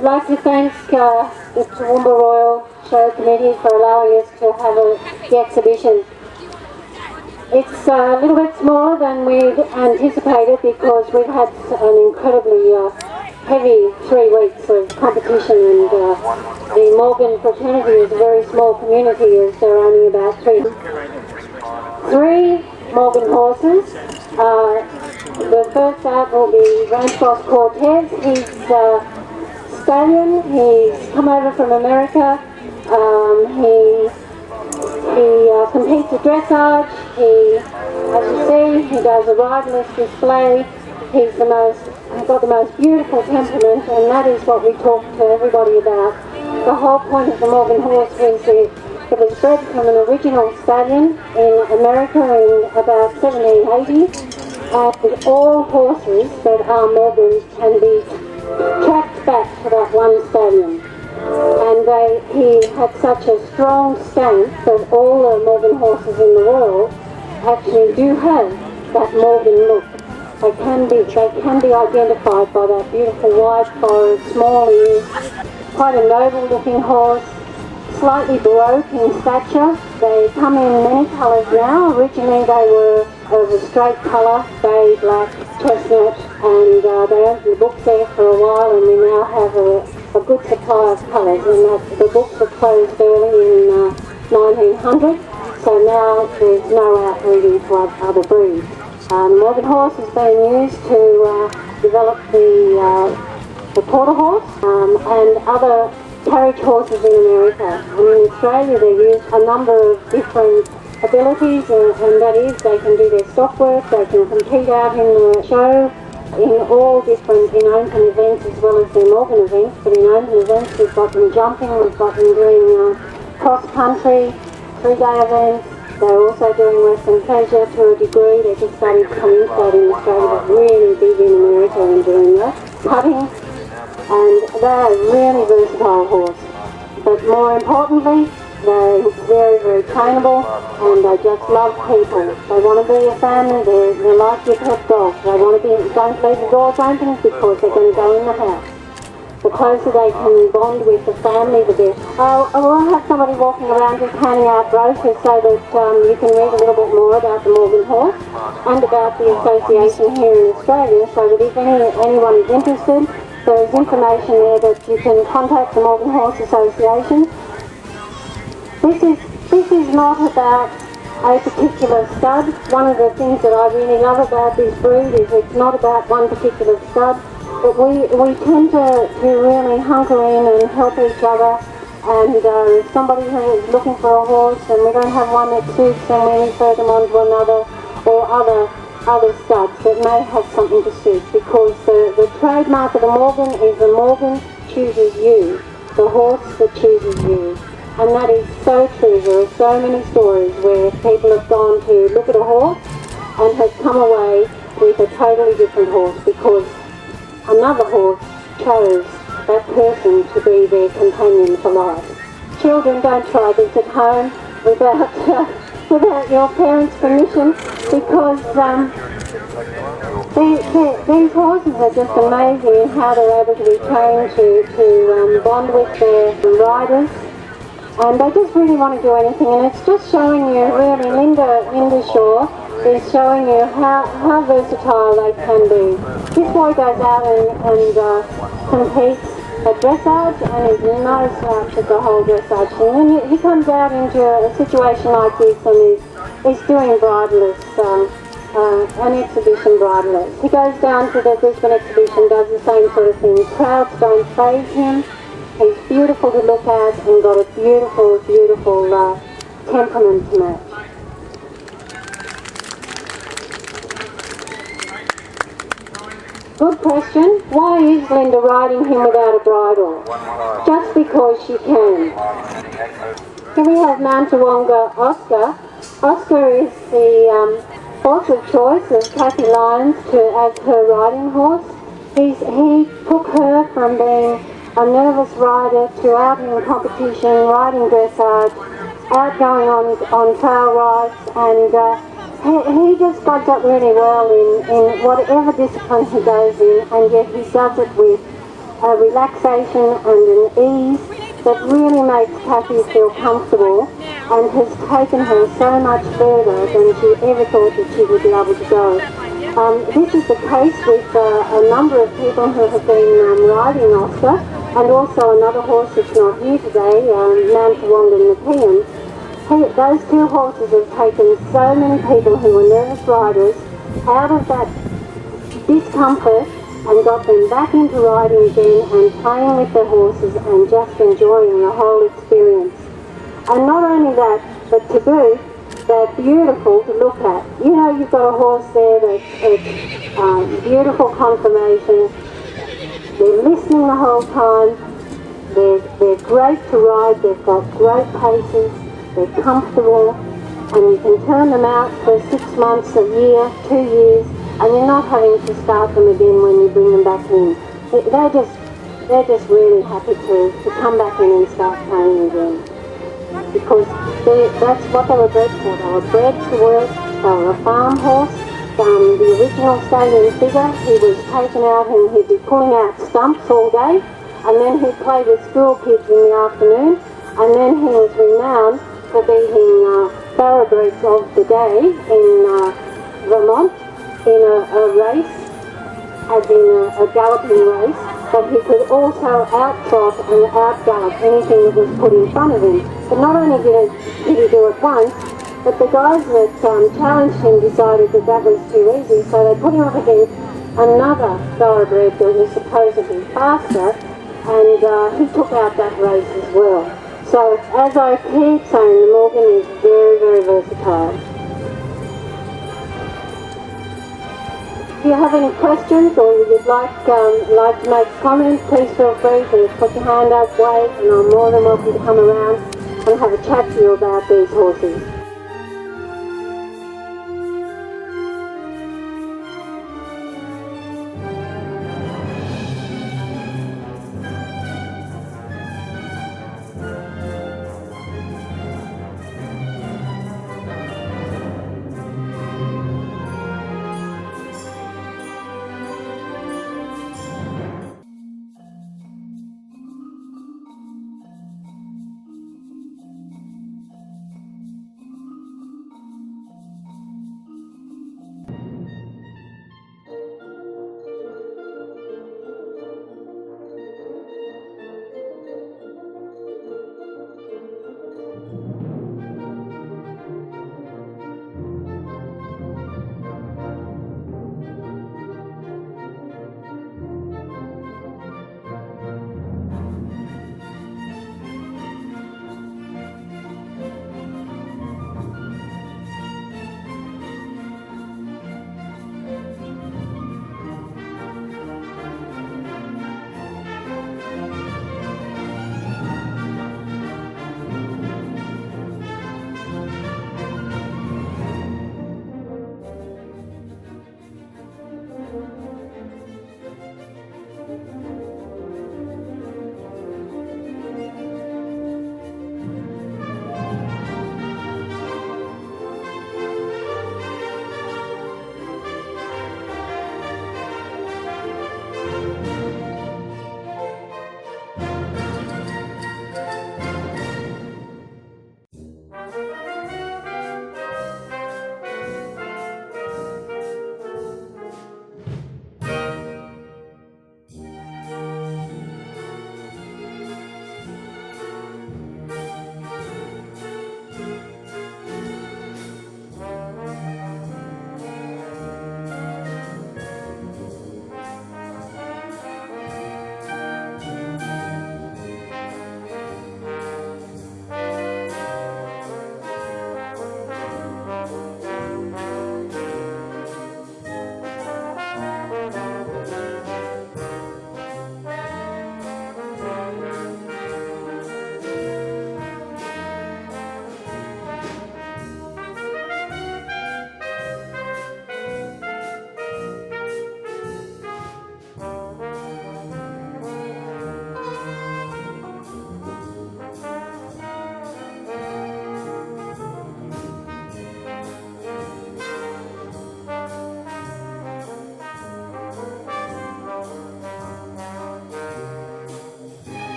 I'd like to thank the Toowoomba Royal Show Committee for allowing us to have the exhibition. It's a little bit smaller than we'd anticipated because we've had an incredibly heavy 3 weeks of competition, and the Morgan fraternity is a very small community, as there are only about three Morgan horses. The first out will be Rancross Cortez. He's stallion. He's come over from America. He competes at dressage. As you see, he does a riderless display. He's got the most beautiful temperament, and that is what we talk to everybody about. The whole point of the Morgan horse was it was bred from an original stallion in America in about 1780, and all horses that are Morgans can be tracked back to that one stallion. And he had such a strong stamp that all the Morgan horses in the world actually do have that Morgan look. They can be identified by that beautiful wide forehead, small ears, quite a noble looking horse, slightly baroque in stature. They come in many colours now. Originally they were of a straight colour, bay, black, chestnut, and they opened the books there for a while, and we now have a good supply of colours, and the books were closed early in 1900, so now there's no outbreeding for other breeds. Morgan horse has been used to develop the quarter horse and other carriage horses in America. And in Australia they use a number of different abilities, and that is they can do their stock work, they can compete out in the show, in all different, in open events as well as their Morgan events. But in open events we've got them jumping, we've got them doing cross-country, 3-day events. They're also doing Western pleasure to a degree. They're just starting to come into that in Australia, but really big in America in doing that. Cutting, and they're a really versatile horse. But more importantly, they're very, very trainable, and they just love people. They want to be a family. They're like your pet dog. They want to be. Don't leave the doors open because they're going to go in the house. The closer they can bond with the family, the better. We'll have somebody walking around just handing out brochures so that you can read a little bit more about the Morgan horse and about the association here in Australia, so that if anyone is interested, there is information there that you can contact the Morgan Horse Association. This is not about a particular stud. One of the things that I really love about this breed is it's not about one particular stud, but we tend to really hunker in and help each other. And if somebody who is looking for a horse and we don't have one that suits, then we refer them on to another or other studs that may have something to suit, because the trademark of the Morgan is the Morgan chooses you, the horse that chooses you. And that is so true. There are so many stories where people have gone to look at a horse and have come away with a totally different horse because another horse chose that person to be their companion for life. Children, don't try this at home without your parents' permission, because these horses are just amazing in how they're able to be trained to bond with their riders. And they just really want to do anything, and it's just showing you, really, Linda Shaw is showing you how versatile they can be. This boy goes out and competes at dressage, and is no slouch at the whole dressage thing. And he comes out into a situation like this and is doing bridleless, an exhibition bridleless. He goes down to the Brisbane exhibition, does the same sort of thing. Crowds don't faze him. He's beautiful to look at and got a beautiful, beautiful temperament to match. Good question. Why is Linda riding him without a bridle? Just because she can. Here we have Mount Toowoomba Oscar. Oscar is the horse of choice of Kathy Lyons as her riding horse. He took her from being a nervous rider to out in competition, riding dressage, out going on trail rides, and he just does that really well in whatever discipline he goes in, and yet he does it with a relaxation and an ease that really makes Kathy feel comfortable and has taken her so much further than she ever thought that she would be able to go. This is the case with a number of people who have been riding Oscar, and also another horse that's not here today, Toowoomba and those two horses have taken so many people who were nervous riders out of that discomfort and got them back into riding again and playing with their horses and just enjoying the whole experience. And not only that, but to boot, they're beautiful to look at. You know, you've got a horse there that's beautiful conformation. They're listening the whole time. They're great to ride. They've got great paces. They're comfortable. And you can turn them out for 6 months, a year, 2 years, and you're not having to start them again when you bring them back in. They're just really happy to come back in and start playing again. Because that's what they were bred for. They were bred to work. They were a farm horse. The original stallion figure, he was taken out and he'd be pulling out stumps all day, and then he'd play with school kids in the afternoon, and then he was renowned for beating thoroughbreds of the day in Vermont in a race, as in a galloping race, but he could also out-trot and out-gallop anything that was put in front of him. But not only did he do it once, but the guys that challenged him decided that that was too easy, so they put him up against another thoroughbred that was supposedly faster, and he took out that race as well. So, as I keep saying, the Morgan is very, very versatile. If you have any questions or you'd like to make a comment, please feel free to put your hand up, wave, and I'm more than welcome to come around and have a chat to you about these horses.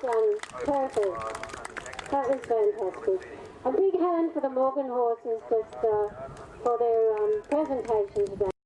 done. Perfect. That was fantastic. A big hand for the Morgan horses just for their presentation today.